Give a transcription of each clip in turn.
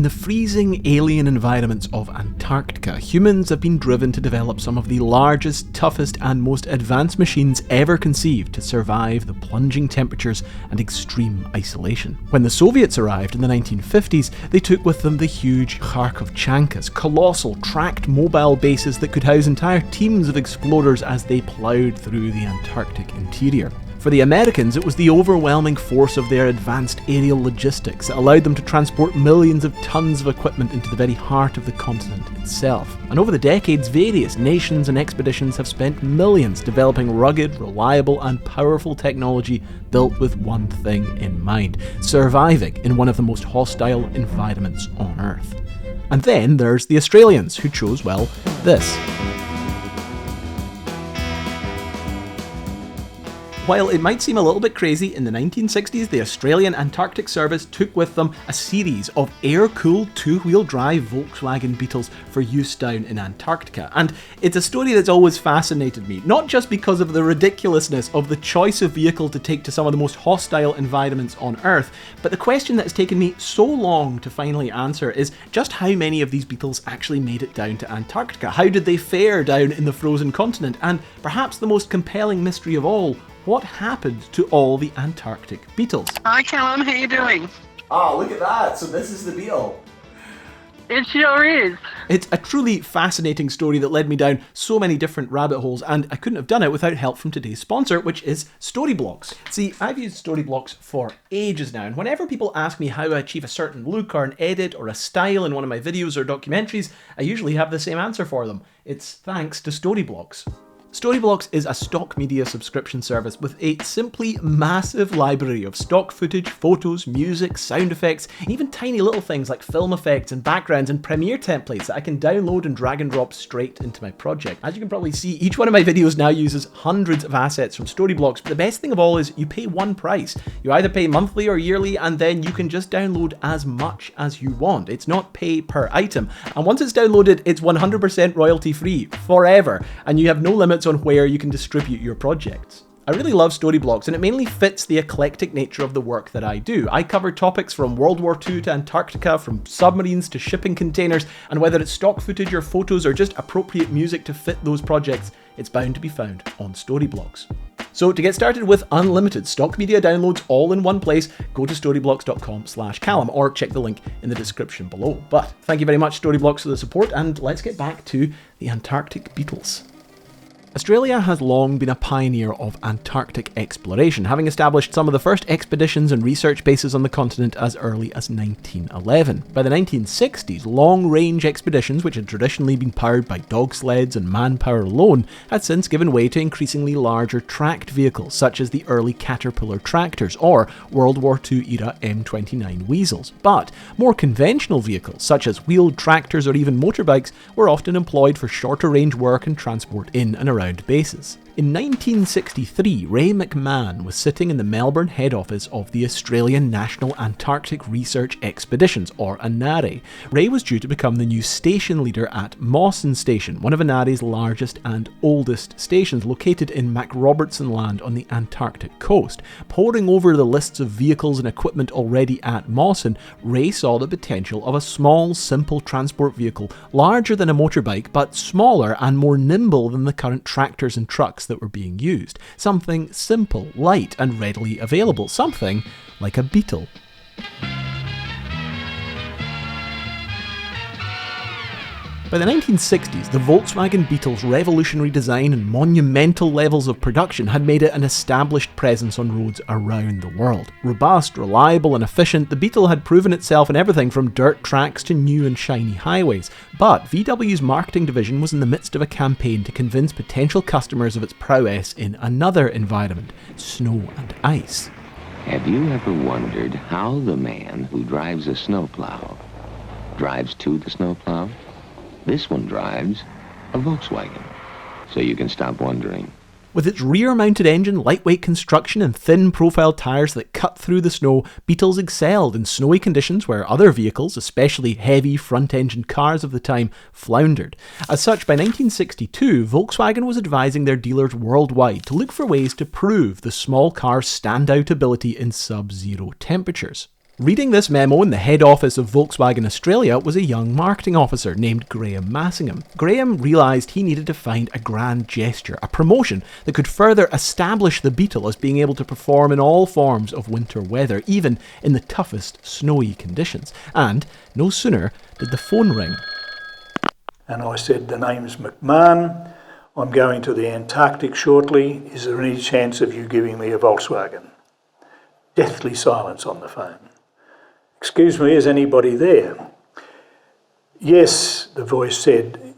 In the freezing alien environments of Antarctica, humans have been driven to develop some of the largest, toughest and most advanced machines ever conceived to survive the plunging temperatures and extreme isolation. When the Soviets arrived in the 1950s, they took with them the huge Kharkovchankas, colossal tracked mobile bases that could house entire teams of explorers as they ploughed through the Antarctic interior. For the Americans, it was the overwhelming force of their advanced aerial logistics that allowed them to transport millions of tons of equipment into the very heart of the continent itself. And over the decades, various nations and expeditions have spent millions developing rugged, reliable and powerful technology built with one thing in mind: surviving in one of the most hostile environments on Earth. And then there's the Australians, who chose, well, this. While it might seem a little bit crazy, in the 1960s the Australian Antarctic Service took with them a series of air-cooled two-wheel drive Volkswagen Beetles for use down in Antarctica. And it's a story that's always fascinated me, not just because of the ridiculousness of the choice of vehicle to take to some of the most hostile environments on Earth, but the question that has taken me so long to finally answer is just how many of these Beetles actually made it down to Antarctica. How did they fare down in the frozen continent? And perhaps the most compelling mystery of all, what happened to all the Antarctic Beetles? Hi Callum, how you doing? Oh, look at that. So this is the Beetle. It sure is. It's a truly fascinating story that led me down so many different rabbit holes, and I couldn't have done it without help from today's sponsor, which is Storyblocks. See, I've used Storyblocks for ages now, and whenever people ask me how I achieve a certain look or an edit or a style in one of my videos or documentaries, I usually have the same answer for them. It's thanks to Storyblocks. Storyblocks is a stock media subscription service with a simply massive library of stock footage, photos, music, sound effects, and even tiny little things like film effects and backgrounds and Premiere templates that I can download and drag and drop straight into my project. As you can probably see, each one of my videos now uses hundreds of assets from Storyblocks, but the best thing of all is you pay one price. You either pay monthly or yearly, and then you can just download as much as you want. It's not pay per item, and once it's downloaded, it's 100% royalty free forever, and you have no limits on where you can distribute your projects. I really love Storyblocks, and it mainly fits the eclectic nature of the work that I do. I cover topics from World War II to Antarctica, from submarines to shipping containers, and whether it's stock footage or photos or just appropriate music to fit those projects, it's bound to be found on Storyblocks. So to get started with unlimited stock media downloads all in one place, go to storyblocks.com/Callum or check the link in the description below. But thank you very much, Storyblocks, for the support, and let's get back to the Antarctic Beetles. Australia has long been a pioneer of Antarctic exploration, having established some of the first expeditions and research bases on the continent as early as 1911. By the 1960s, long-range expeditions, which had traditionally been powered by dog sleds and manpower alone, had since given way to increasingly larger tracked vehicles, such as the early Caterpillar tractors or World War II-era M29 Weasels. But more conventional vehicles, such as wheeled tractors or even motorbikes, were often employed for shorter-range work and transport in and around bases. In 1963, Ray McMahon was sitting in the Melbourne head office of the Australian National Antarctic Research Expeditions, or ANARE. Ray was due to become the new station leader at Mawson Station, one of ANARE's largest and oldest stations, located in MacRobertson Land on the Antarctic coast. Poring over the lists of vehicles and equipment already at Mawson, Ray saw the potential of a small, simple transport vehicle, larger than a motorbike, but smaller and more nimble than the current tractors and trucks that were being used. Something simple, light and readily available. Something like a Beetle. By the 1960s, the Volkswagen Beetle's revolutionary design and monumental levels of production had made it an established presence on roads around the world. Robust, reliable and efficient, the Beetle had proven itself in everything from dirt tracks to new and shiny highways. But VW's marketing division was in the midst of a campaign to convince potential customers of its prowess in another environment: snow and ice. Have you ever wondered how the man who drives a snowplow drives to the snowplow? This one drives a Volkswagen, so you can stop wondering. With its rear-mounted engine, lightweight construction and thin profile tyres that cut through the snow, Beetles excelled in snowy conditions where other vehicles, especially heavy front-engine cars of the time, floundered. As such, by 1962, Volkswagen was advising their dealers worldwide to look for ways to prove the small car's standout ability in sub-zero temperatures. Reading this memo in the head office of Volkswagen Australia was a young marketing officer named Graham Massingham. Graham realised he needed to find a grand gesture, a promotion that could further establish the Beetle as being able to perform in all forms of winter weather, even in the toughest snowy conditions. And no sooner did the phone ring. And I said, "The name's McMahon. I'm going to the Antarctic shortly. Is there any chance of you giving me a Volkswagen?" Deathly silence on the phone. "Excuse me, is anybody there?" "Yes," the voice said,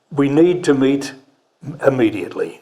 we need to meet immediately."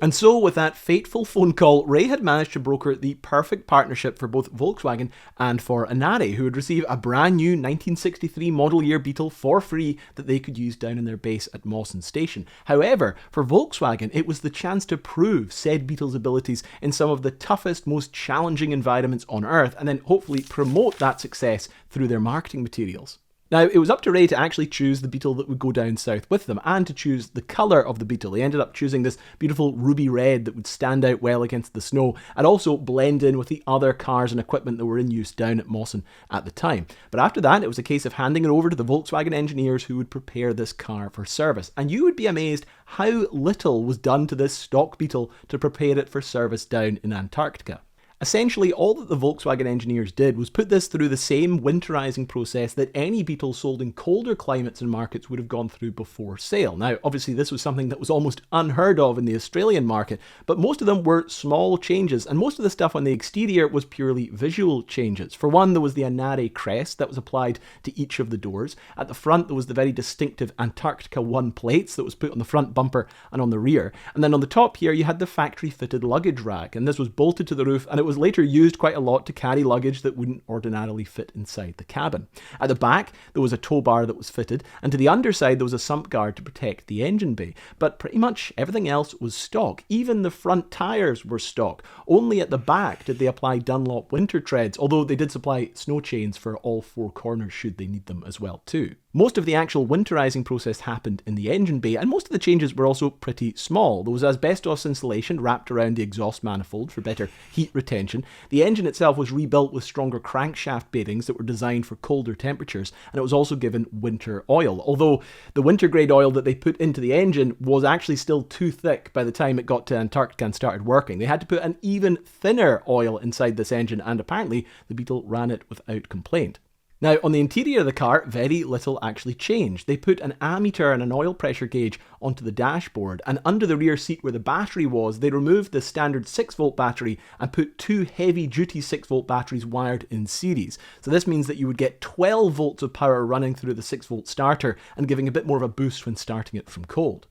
And so, with that fateful phone call, Ray had managed to broker the perfect partnership for both Volkswagen and for Inari, who would receive a brand new 1963 model year Beetle for free that they could use down in their base at Mawson Station. However, for Volkswagen, it was the chance to prove said Beetle's abilities in some of the toughest, most challenging environments on Earth, and then hopefully promote that success through their marketing materials. Now, it was up to Ray to actually choose the Beetle that would go down south with them, and to choose the colour of the Beetle. They ended up choosing this beautiful ruby red that would stand out well against the snow, and also blend in with the other cars and equipment that were in use down at Mawson at the time. But after that, it was a case of handing it over to the Volkswagen engineers who would prepare this car for service. And you would be amazed how little was done to this stock Beetle to prepare it for service down in Antarctica. Essentially, all that the Volkswagen engineers did was put this through the same winterizing process that any Beetle sold in colder climates and markets would have gone through before sale. Now, obviously, this was something that was almost unheard of in the Australian market, but most of them were small changes, and most of the stuff on the exterior was purely visual changes. For one, there was the Inari crest that was applied to each of the doors. At the front, there was the very distinctive Antarctica 1 plates that was put on the front bumper and on the rear. And then on the top here, you had the factory-fitted luggage rack, and this was bolted to the roof, and it was later used quite a lot to carry luggage that wouldn't ordinarily fit inside the cabin. At the back, there was a tow bar that was fitted, and to the underside there was a sump guard to protect the engine bay. But pretty much everything else was stock. Even the front tyres were stock. Only at the back did they apply Dunlop winter treads, although they did supply snow chains for all four corners should they need them as well too. Most of the actual winterizing process happened in the engine bay, and most of the changes were also pretty small. There was asbestos insulation wrapped around the exhaust manifold for better heat retention. The engine itself was rebuilt with stronger crankshaft bearings that were designed for colder temperatures, and it was also given winter oil. Although the winter grade oil that they put into the engine was actually still too thick by the time it got to Antarctica and started working. They had to put an even thinner oil inside this engine, and apparently the Beetle ran it without complaint. Now, on the interior of the car, very little actually changed. They put an ammeter and an oil pressure gauge onto the dashboard, and under the rear seat where the battery was, they removed the standard 6-volt battery and put two heavy-duty 6-volt batteries wired in series. So this means that you would get 12 volts of power running through the 6-volt starter and giving a bit more of a boost when starting it from cold.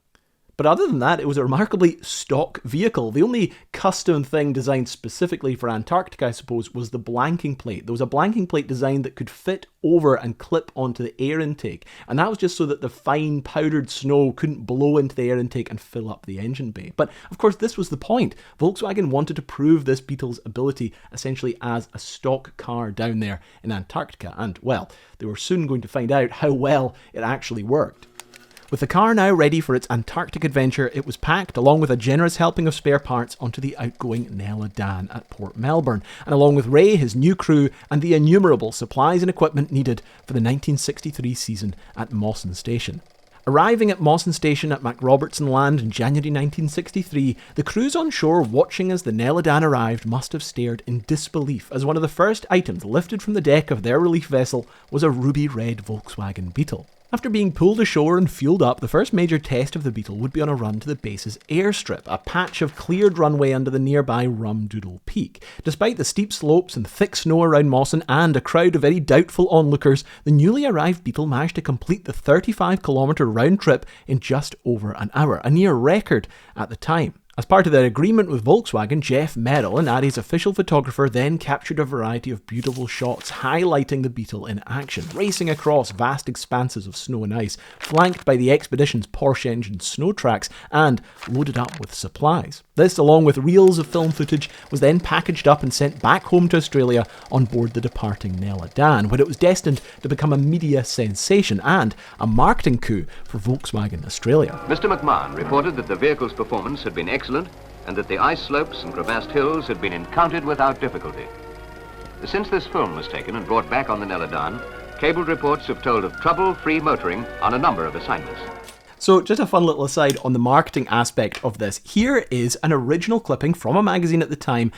But other than that, it was a remarkably stock vehicle. The only custom thing designed specifically for Antarctica, I suppose, was the blanking plate. There was a blanking plate designed that could fit over and clip onto the air intake, and that was just so that the fine powdered snow couldn't blow into the air intake and fill up the engine bay. But of course, this was the point. Volkswagen wanted to prove this Beetle's ability essentially as a stock car down there in Antarctica, and well, they were soon going to find out how well it actually worked. With the car now ready for its Antarctic adventure, it was packed, along with a generous helping of spare parts, onto the outgoing Nella Dan at Port Melbourne, and along with Ray, his new crew, and the innumerable supplies and equipment needed for the 1963 season at Mawson Station. Arriving at Mawson Station at MacRobertson Land in January 1963, the crews on shore watching as the Nella Dan arrived must have stared in disbelief as one of the first items lifted from the deck of their relief vessel was a ruby red Volkswagen Beetle. After being pulled ashore and fueled up, the first major test of the Beetle would be on a run to the base's airstrip, a patch of cleared runway under the nearby Rumdoodle Peak. Despite the steep slopes and thick snow around Mawson and a crowd of very doubtful onlookers, the newly arrived Beetle managed to complete the 35-kilometre round trip in just over an hour, a near record at the time. As part of their agreement with Volkswagen, Jeff Merrill, Inari's official photographer, then captured a variety of beautiful shots highlighting the Beetle in action, racing across vast expanses of snow and ice, flanked by the expedition's Porsche engine snow tracks and loaded up with supplies. This, along with reels of film footage, was then packaged up and sent back home to Australia on board the departing Nella Dan, where it was destined to become a media sensation and a marketing coup for Volkswagen Australia. Mr. McMahon reported that the vehicle's performance had been excellent and that the ice slopes and crevassed hills had been encountered without difficulty. Since this film was taken and brought back on the Neladan, cabled reports have told of trouble-free motoring on a number of assignments. So just a fun little aside on the marketing aspect of this. Here is an original clipping from a magazine at the time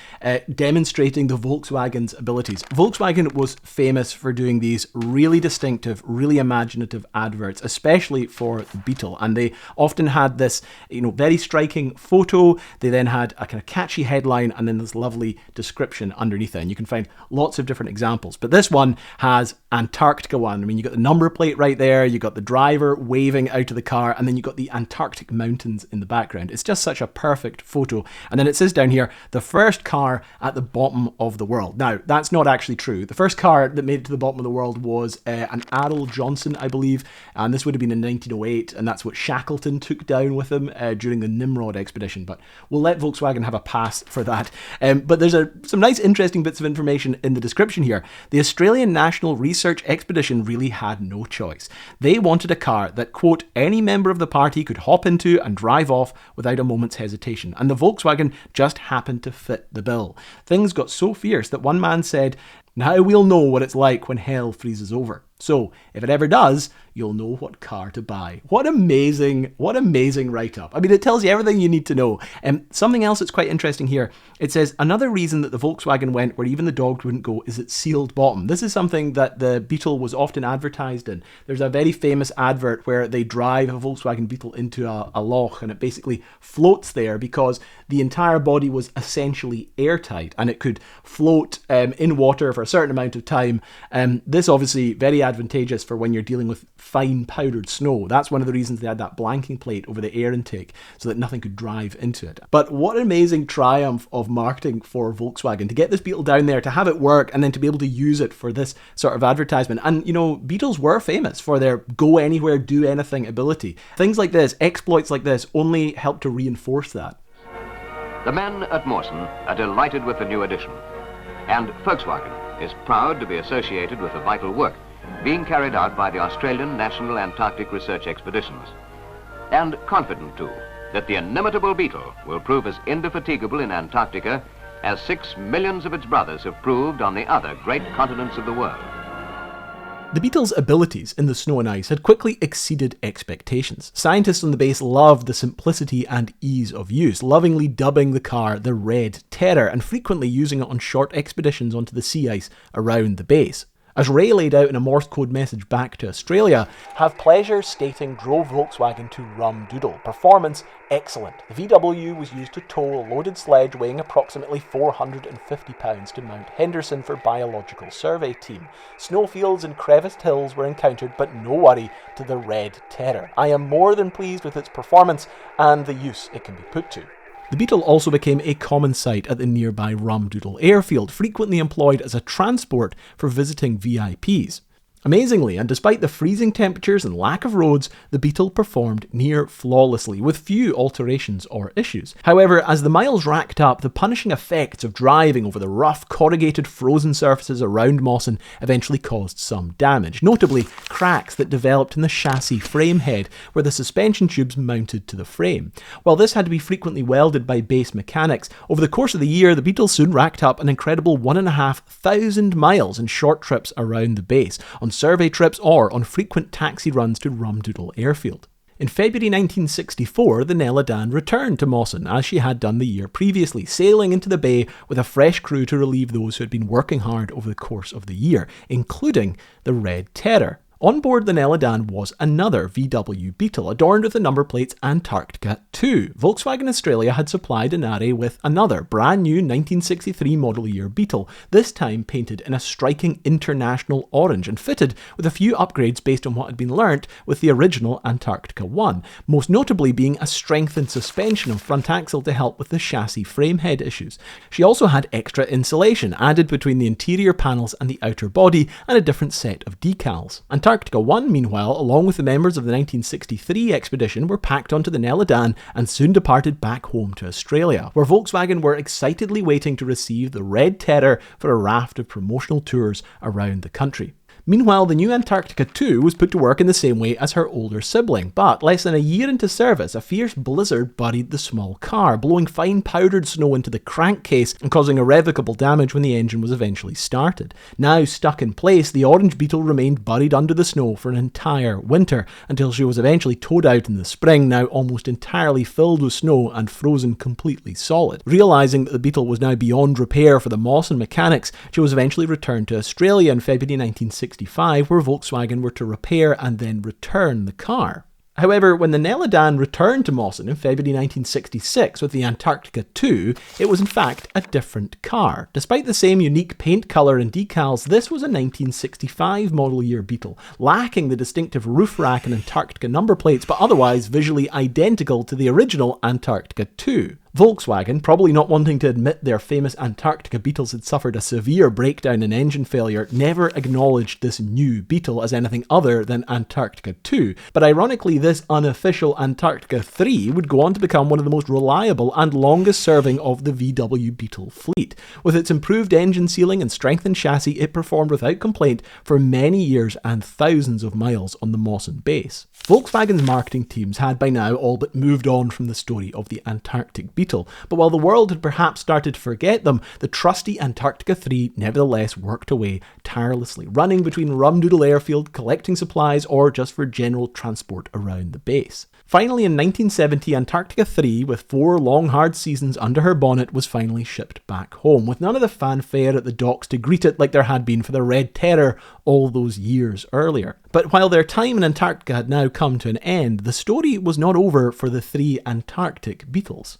demonstrating the Volkswagen's abilities. Volkswagen was famous for doing these really distinctive, really imaginative adverts, especially for the Beetle. And they often had this, very striking photo. They then had a kind of catchy headline and then this lovely description underneath it. And you can find lots of different examples. But this one has Antarctica one. I mean, you got the number plate right there. You got the driver waving out of the car. And then you got the Antarctic mountains in the background. It's just such a perfect photo. And then it says down here, the first car at the bottom of the world. Now, that's not actually true. The first car that made it to the bottom of the world was an Arrol Johnson, I believe. And this would have been in 1908. And that's what Shackleton took down with him during the Nimrod expedition. But we'll let Volkswagen have a pass for that. But there's some nice, interesting bits of information in the description here. The Australian National Research Expedition really had no choice. They wanted a car that, quote, any member of the party could hop into and drive off without a moment's hesitation, and the Volkswagen just happened to fit the bill. Things got so fierce that one man said, "Now we'll know what it's like when hell freezes over. So, if it ever does, you'll know what car to buy." What amazing write-up. I mean, it tells you everything you need to know. And something else that's quite interesting here, it says, another reason that the Volkswagen went where even the dog wouldn't go is its sealed bottom. This is something that the Beetle was often advertised in. There's a very famous advert where they drive a Volkswagen Beetle into a loch and it basically floats there because the entire body was essentially airtight and it could float in water for a certain amount of time. This obviously very advantageous for when you're dealing with fine powdered snow. That's one of the reasons they had that blanking plate over the air intake so that nothing could drive into it. But what an amazing triumph of marketing for Volkswagen to get this Beetle down there, to have it work, and then to be able to use it for this sort of advertisement. And Beetles were famous for their go anywhere, do anything ability. Things like this, exploits like this, only help to reinforce that. The men at Mawson are delighted with the new addition, and Volkswagen is proud to be associated with the vital work being carried out by the Australian National Antarctic Research Expeditions, and confident too that the inimitable Beetle will prove as indefatigable in Antarctica as 6 millions of its brothers have proved on the other great continents of the world. The Beetle's abilities in the snow and ice had quickly exceeded expectations. Scientists on the base loved the simplicity and ease of use, lovingly dubbing the car the Red Terror and frequently using it on short expeditions onto the sea ice around the base. As Ray laid out in a Morse code message back to Australia, "Have pleasure stating drove Volkswagen to Rum Doodle. Performance excellent. The VW was used to tow a loaded sledge weighing approximately 450 pounds to Mount Henderson for biological survey team. Snowfields and creviced hills were encountered, but no worry to the Red Terror. I am more than pleased with its performance and the use it can be put to." The Beetle also became a common sight at the nearby Rum Doodle airfield, frequently employed as a transport for visiting VIPs. Amazingly, and despite the freezing temperatures and lack of roads, the Beetle performed near flawlessly, with few alterations or issues. However, as the miles racked up, the punishing effects of driving over the rough, corrugated, frozen surfaces around Mawson eventually caused some damage, notably cracks that developed in the chassis frame head, where the suspension tubes mounted to the frame. While this had to be frequently welded by base mechanics, over the course of the year, the Beetle soon racked up an incredible 1,500 miles in short trips around the base, on survey trips or on frequent taxi runs to Rum Doodle airfield. In February 1964, the Neladan returned to Mawson as she had done the year previously, sailing into the bay with a fresh crew to relieve those who had been working hard over the course of the year, including the Red Terror. On board the Neladan was another VW Beetle, adorned with the number plates Antarctica 2. Volkswagen Australia had supplied Inari with another brand new 1963 model year Beetle, this time painted in a striking international orange and fitted with a few upgrades based on what had been learnt with the original Antarctica 1, most notably being a strengthened suspension and front axle to help with the chassis frame head issues. She also had extra insulation added between the interior panels and the outer body and a different set of decals. Antarctica 1, meanwhile, along with the members of the 1963 expedition, were packed onto the Neladan and soon departed back home to Australia, where Volkswagen were excitedly waiting to receive the Red Terror for a raft of promotional tours around the country. Meanwhile, the new Antarctica 2 was put to work in the same way as her older sibling, but less than a year into service, a fierce blizzard buried the small car, blowing fine powdered snow into the crankcase and causing irrevocable damage when the engine was eventually started. Now stuck in place, the orange Beetle remained buried under the snow for an entire winter, until she was eventually towed out in the spring, now almost entirely filled with snow and frozen completely solid. Realising that the Beetle was now beyond repair for the Mawson mechanics, she was eventually returned to Australia in February 1965, where Volkswagen were to repair and then return the car. However, when the Neladan returned to Mawson in February 1966 with the Antarctica 2, it was in fact a different car. Despite the same unique paint colour and decals, this was a 1965 model year Beetle, lacking the distinctive roof rack and Antarctica number plates, but otherwise visually identical to the original Antarctica 2. Volkswagen, probably not wanting to admit their famous Antarctica Beetles had suffered a severe breakdown and engine failure, never acknowledged this new Beetle as anything other than Antarctica 2, but ironically this unofficial Antarctica 3 would go on to become one of the most reliable and longest serving of the VW Beetle fleet. With its improved engine sealing and strengthened chassis, it performed without complaint for many years and thousands of miles on the Mawson base. Volkswagen's marketing teams had by now all but moved on from the story of the Antarctic Beetle, but while the world had perhaps started to forget them, the trusty Antarctica 3 nevertheless worked away tirelessly, running between Rumdoodle Airfield, collecting supplies, or just for general transport around the base. Finally, in 1970, Antarctica 3, with 4 long hard seasons under her bonnet, was finally shipped back home, with none of the fanfare at the docks to greet it like there had been for the Red Terror all those years earlier. But while their time in Antarctica had now come to an end, the story was not over for the 3 Antarctic Beetles.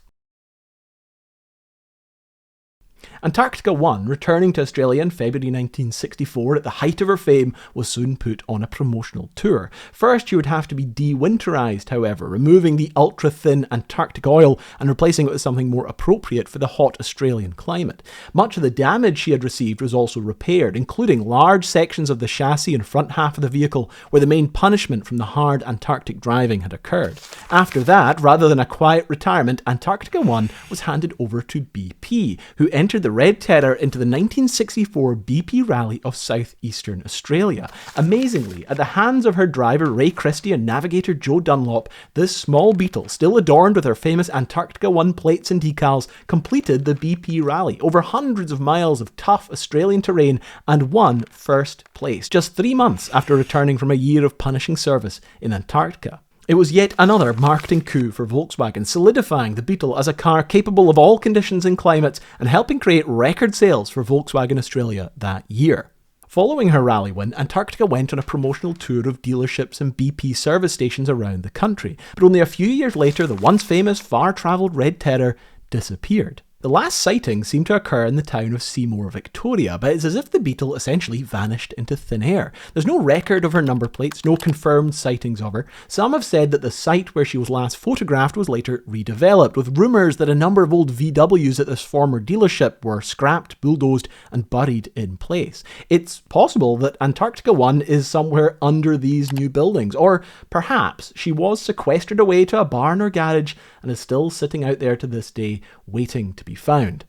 Antarctica 1, returning to Australia in February 1964 at the height of her fame, was soon put on a promotional tour. First, she would have to be de-winterised, however, removing the ultra-thin Antarctic oil and replacing it with something more appropriate for the hot Australian climate. Much of the damage she had received was also repaired, including large sections of the chassis and front half of the vehicle, where the main punishment from the hard Antarctic driving had occurred. After that, rather than a quiet retirement, Antarctica 1 was handed over to BP, who entered the Red Terror into the 1964 BP Rally of southeastern Australia. Amazingly, at the hands of her driver Ray Christie and navigator Joe Dunlop, this small Beetle, still adorned with her famous Antarctica 1 plates and decals, completed the BP Rally over hundreds of miles of tough Australian terrain and won first place, just 3 months after returning from a year of punishing service in Antarctica. It was yet another marketing coup for Volkswagen, solidifying the Beetle as a car capable of all conditions and climates and helping create record sales for Volkswagen Australia that year. Following her rally win, Antarctica went on a promotional tour of dealerships and BP service stations around the country, but only a few years later the once famous far-travelled Red Terror disappeared. The last sighting seemed to occur in the town of Seymour, Victoria, but it's as if the Beetle essentially vanished into thin air. There's no record of her number plates, no confirmed sightings of her. Some have said that the site where she was last photographed was later redeveloped, with rumours that a number of old VWs at this former dealership were scrapped, bulldozed and buried in place. It's possible that Antarctica 1 is somewhere under these new buildings, or perhaps she was sequestered away to a barn or garage and is still sitting out there to this day, waiting to be found.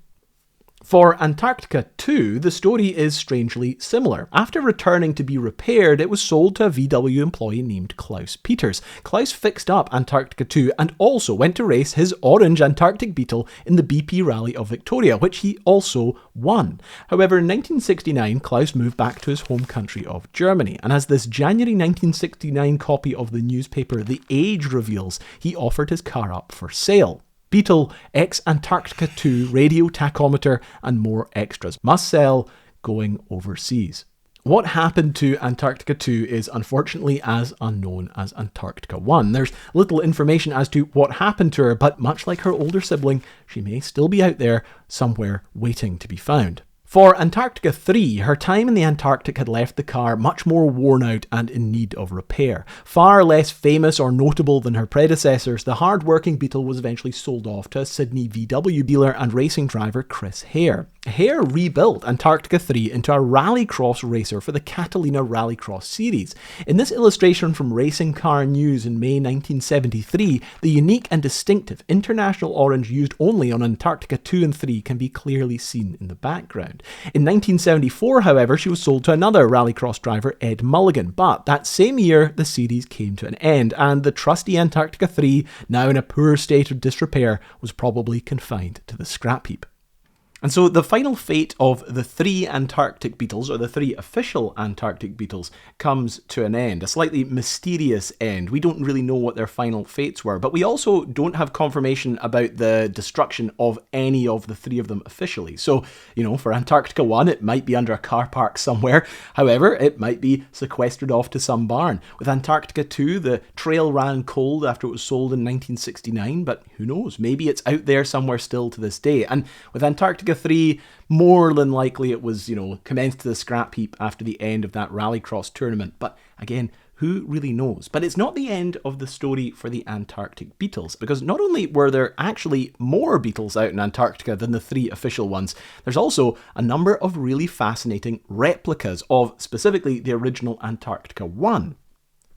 For Antarctica 2, the story is strangely similar. After returning to be repaired, it was sold to a VW employee named Klaus Peters. Klaus fixed up Antarctica 2 and also went to race his orange Antarctic Beetle in the BP Rally of Victoria, which he also won. However, in 1969, Klaus moved back to his home country of Germany, and as this January 1969 copy of the newspaper The Age reveals, he offered his car up for sale. Beetle, ex-Antarctica 2 radio tachometer and more extras. Must sell, going overseas. What happened to Antarctica 2 is unfortunately as unknown as Antarctica 1. There's little information as to what happened to her, but much like her older sibling, she may still be out there somewhere waiting to be found. For Antarctica 3, her time in the Antarctic had left the car much more worn out and in need of repair. Far less famous or notable than her predecessors, the hard-working Beetle was eventually sold off to a Sydney VW dealer and racing driver Chris Hare. Hare rebuilt Antarctica 3 into a rallycross racer for the Catalina Rallycross series. In this illustration from Racing Car News in May 1973, the unique and distinctive international orange used only on Antarctica 2 and 3 can be clearly seen in the background. happened. In 1974, however, she was sold to another rallycross driver, Ed Mulligan, but that same year the series came to an end, and the trusty Antarctica 3, now in a poor state of disrepair, was probably confined to the scrap heap. And so the final fate of the 3 Antarctic Beetles, or the 3 official Antarctic Beetles, comes to an end, a slightly mysterious end. We don't really know what their final fates were, but we also don't have confirmation about the destruction of any of the 3 of them officially. So, for Antarctica 1, it might be under a car park somewhere. However, it might be sequestered off to some barn. With Antarctica 2, the trail ran cold after it was sold in 1969, but who knows? Maybe it's out there somewhere still to this day. And with Antarctica 3, more than likely it was, commenced to the scrap heap after the end of that Rallycross tournament. But again, who really knows? But it's not the end of the story for the Antarctic Beetles, because not only were there actually more beetles out in Antarctica than the 3 official ones, there's also a number of really fascinating replicas of specifically the original Antarctica 1.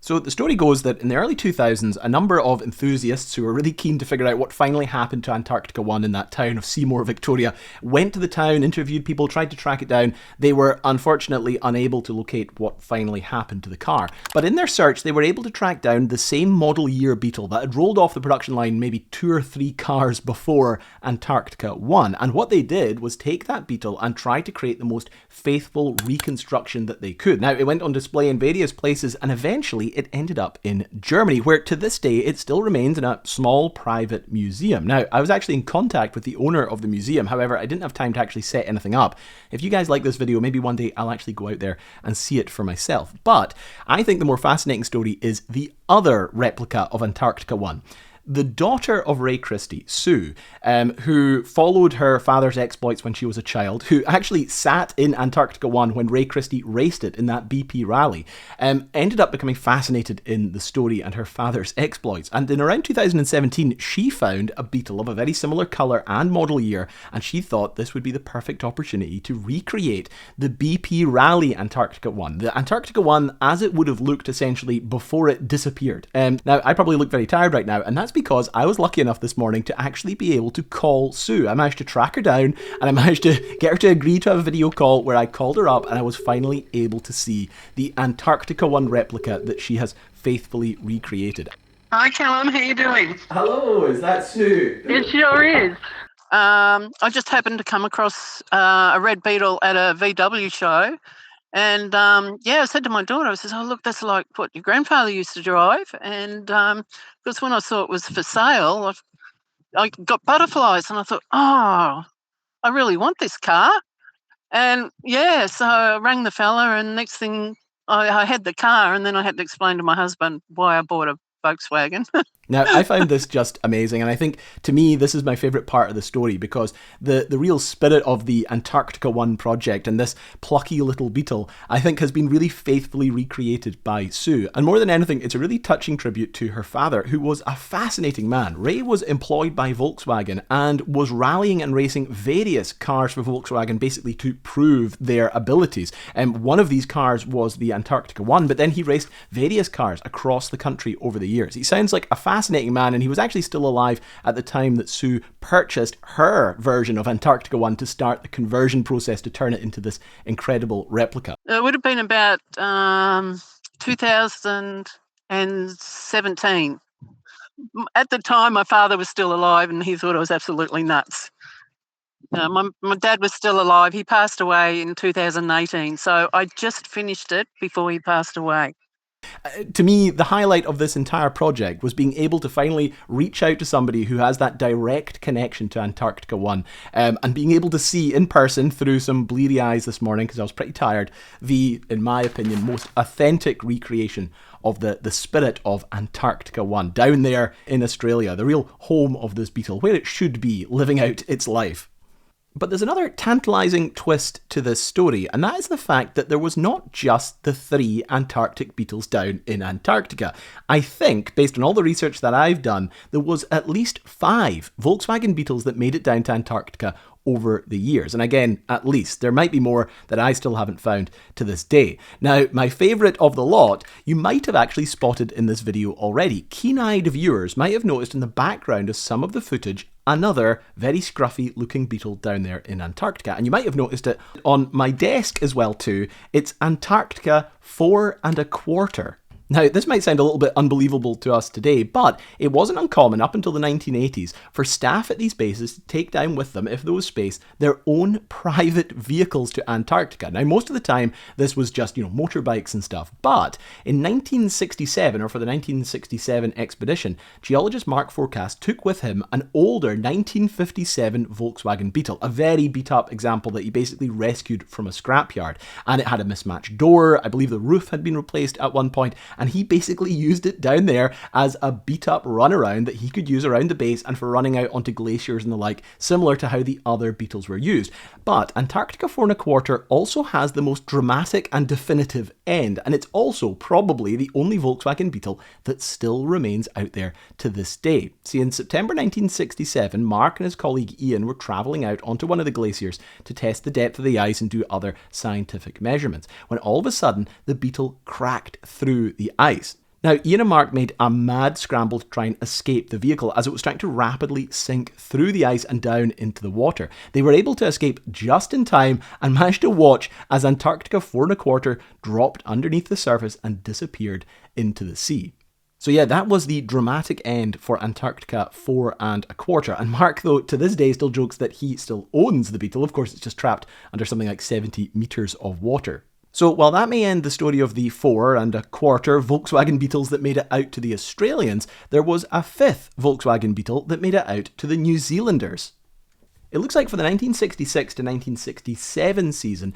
So the story goes that in the early 2000s, a number of enthusiasts who were really keen to figure out what finally happened to Antarctica 1 in that town of Seymour, Victoria, went to the town, interviewed people, tried to track it down. They were unfortunately unable to locate what finally happened to the car. But in their search, they were able to track down the same model year Beetle that had rolled off the production line maybe 2 or 3 cars before Antarctica 1. And what they did was take that Beetle and try to create the most faithful reconstruction that they could. Now, it went on display in various places, and eventually it ended up in Germany, where to this day it still remains in a small private museum. Now, I was actually in contact with the owner of the museum, however, I didn't have time to actually set anything up. If you guys like this video, maybe one day I'll actually go out there and see it for myself. But I think the more fascinating story is the other replica of Antarctica 1. The daughter of Ray Christie, Sue, who followed her father's exploits when she was a child, who actually sat in Antarctica 1 when Ray Christie raced it in that BP rally, ended up becoming fascinated in the story and her father's exploits. And in around 2017, she found a Beetle of a very similar colour and model year, and she thought this would be the perfect opportunity to recreate the BP rally Antarctica 1. The Antarctica 1 as it would have looked essentially before it disappeared. Now, I probably look very tired right now, and that's because I was lucky enough this morning to actually be able to call Sue. I managed to track her down, and I managed to get her to agree to have a video call where I called her up, and I was finally able to see the Antarctica 1 replica that she has faithfully recreated. Hi, Callum. How you doing? Hello, is that Sue? It sure is. I just happened to come across a red Beetle at a VW show. And, I said to my daughter, I says, oh, look, that's like what your grandfather used to drive. And because when I saw it was for sale, I got butterflies and I thought, oh, I really want this car. And, so I rang the fella and next thing I had the car, and then I had to explain to my husband why I bought a Volkswagen. Now, I found this just amazing, and I think, to me, this is my favourite part of the story, because the real spirit of the Antarctica 1 project and this plucky little Beetle, I think, has been really faithfully recreated by Sue. And more than anything, it's a really touching tribute to her father, who was a fascinating man. Ray was employed by Volkswagen and was rallying and racing various cars for Volkswagen, basically to prove their abilities. One of these cars was the Antarctica 1, but then he raced various cars across the country over the years. He sounds like a fascinating man, and he was actually still alive at the time that Sue purchased her version of Antarctica 1 to start the conversion process to turn it into this incredible replica. It would have been about 2017. At the time, my father was still alive, and he thought I was absolutely nuts. My dad was still alive. He passed away in 2018, so I just finished it before he passed away. To me, the highlight of this entire project was being able to finally reach out to somebody who has that direct connection to Antarctica 1, and being able to see in person through some bleary eyes this morning, because I was pretty tired, the, in my opinion, most authentic recreation of the spirit of Antarctica 1 down there in Australia, the real home of this Beetle, where it should be living out its life. But there's another tantalising twist to this story, and that is the fact that there was not just the 3 Antarctic Beetles down in Antarctica. I think, based on all the research that I've done, there was at least 5 Volkswagen Beetles that made it down to Antarctica over the years. And again, at least, there might be more that I still haven't found to this day. Now, my favourite of the lot, you might have actually spotted in this video already. Keen-eyed viewers might have noticed in the background of some of the footage another very scruffy looking beetle down there in Antarctica. And you might have noticed it on my desk as well too. It's Antarctica 4 1/4. Now, this might sound a little bit unbelievable to us today, but it wasn't uncommon up until the 1980s for staff at these bases to take down with them, if there was space, their own private vehicles to Antarctica. Now, most of the time, this was just, motorbikes and stuff, but in 1967, or for the 1967 expedition, geologist Mark Forecast took with him an older 1957 Volkswagen Beetle, a very beat-up example that he basically rescued from a scrapyard, and it had a mismatched door. I believe the roof had been replaced at one point, and he basically used it down there as a beat-up runaround that he could use around the base and for running out onto glaciers and the like, similar to how the other Beetles were used. But Antarctica 4 1/4 also has the most dramatic and definitive end, and it's also probably the only Volkswagen Beetle that still remains out there to this day. See, in September 1967, Mark and his colleague Ian were travelling out onto one of the glaciers to test the depth of the ice and do other scientific measurements, when all of a sudden the Beetle cracked through the ice. Now, Ian and Mark made a mad scramble to try and escape the vehicle as it was trying to rapidly sink through the ice and down into the water. They were able to escape just in time and managed to watch as Antarctica 4 1/4 dropped underneath the surface and disappeared into the sea. So yeah, that was the dramatic end for Antarctica 4 1/4. And Mark, though, to this day still jokes that he still owns the Beetle. Of course, it's just trapped under something like 70 metres of water. So while that may end the story of the 4 1/4 Volkswagen Beetles that made it out to the Australians, there was a 5th Volkswagen Beetle that made it out to the New Zealanders. It looks like for the 1966 to 1967 season,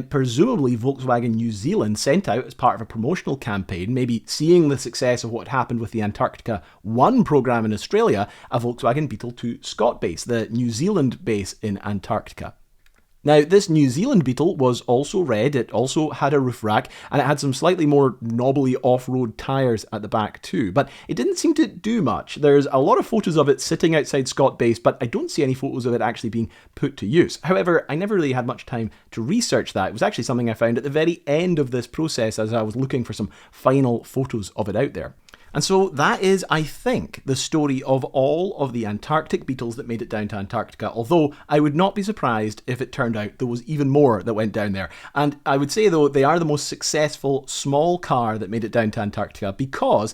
presumably Volkswagen New Zealand sent out as part of a promotional campaign, maybe seeing the success of what happened with the Antarctica 1 program in Australia, a Volkswagen Beetle to Scott Base, the New Zealand base in Antarctica. Now, this New Zealand Beetle was also red, it also had a roof rack, and it had some slightly more knobbly off-road tyres at the back too, but it didn't seem to do much. There's a lot of photos of it sitting outside Scott Base, but I don't see any photos of it actually being put to use. However, I never really had much time to research that. It was actually something I found at the very end of this process as I was looking for some final photos of it out there. And so that is, I think, the story of all of the Antarctic Beetles that made it down to Antarctica, although I would not be surprised if it turned out there was even more that went down there. And I would say, though, they are the most successful small car that made it down to Antarctica because,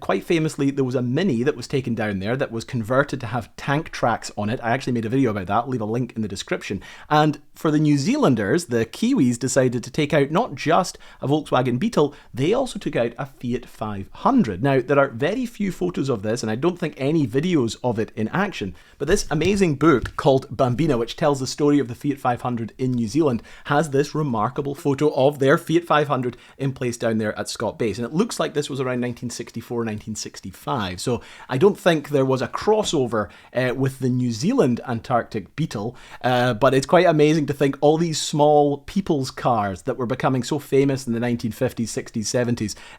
quite famously, there was a Mini that was taken down there that was converted to have tank tracks on it. I actually made a video about that. I'll leave a link in the description. And for the New Zealanders, the Kiwis decided to take out not just a Volkswagen Beetle, they also took out a Fiat 500. Now, there are very few photos of this, and I don't think any videos of it in action, but this amazing book called Bambina, which tells the story of the Fiat 500 in New Zealand, has this remarkable photo of their Fiat 500 in place down there at Scott Base. And it looks like this was around 1964, 1965. So I don't think there was a crossover with the New Zealand Antarctic Beetle, but it's quite amazing to think all these small people's cars that were becoming so famous in the 1950s, 60s,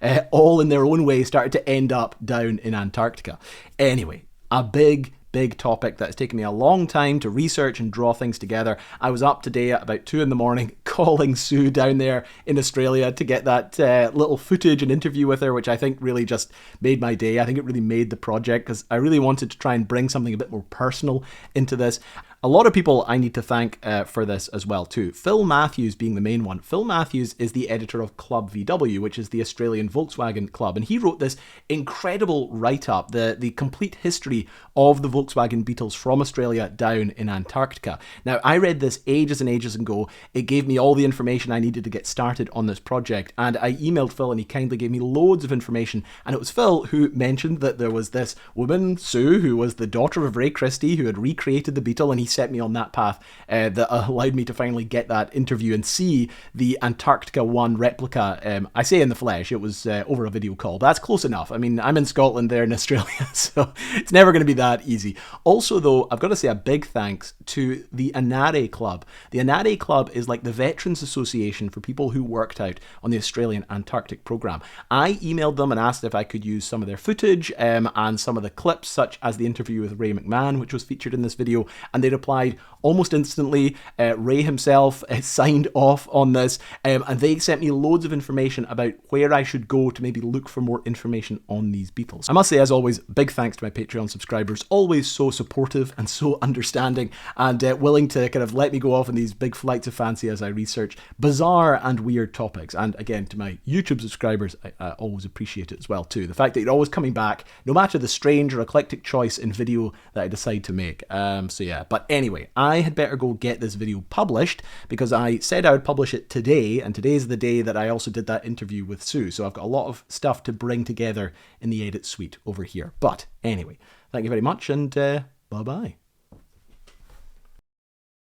70s, all in their own way started to end up down in Antarctica. Anyway, a big topic that has taken me a long time to research and draw things together. I was up today at about 2 a.m. calling Sue down there in Australia to get that little footage and interview with her, which I think really just made my day. I think it really made the project because I really wanted to try and bring something a bit more personal into this. A lot of people I need to thank for this as well too. Phil Matthews being the main one. Phil Matthews is the editor of Club VW, which is the Australian Volkswagen club, and he wrote this incredible write-up, the complete history of the Volkswagen Beetles from Australia down in Antarctica. Now, I read this ages and ages ago. It gave me all the information I needed to get started on this project, and I emailed Phil and he kindly gave me loads of information, and it was Phil who mentioned that there was this woman, Sue, who was the daughter of Ray Christie, who had recreated the Beetle, and he set me on that path that allowed me to finally get that interview and see the Antarctica 1 replica. I say in the flesh, it was over a video call, but that's close enough. I mean, I'm in Scotland, they're in Australia, so it's never going to be that easy. Also, though, I've got to say a big thanks to the Anare Club. The Anare Club is like the Veterans Association for people who worked out on the Australian Antarctic program. I emailed them and asked if I could use some of their footage and some of the clips, such as the interview with Ray McMahon, which was featured in this video, and they replied replied almost instantly. Ray himself signed off on this, and they sent me loads of information about where I should go to maybe look for more information on these beetles. I must say, as always, big thanks to my Patreon subscribers, always so supportive and so understanding, and willing to kind of let me go off on these big flights of fancy as I research bizarre and weird topics. And again, to my YouTube subscribers, I always appreciate it as well too. The fact that you're always coming back, no matter the strange or eclectic choice in video that I decide to make. So yeah, but anyway, I had better go get this video published because I said I would publish it today, and today's the day that I also did that interview with Sue. So I've got a lot of stuff to bring together in the edit suite over here. But anyway, thank you very much, and bye-bye.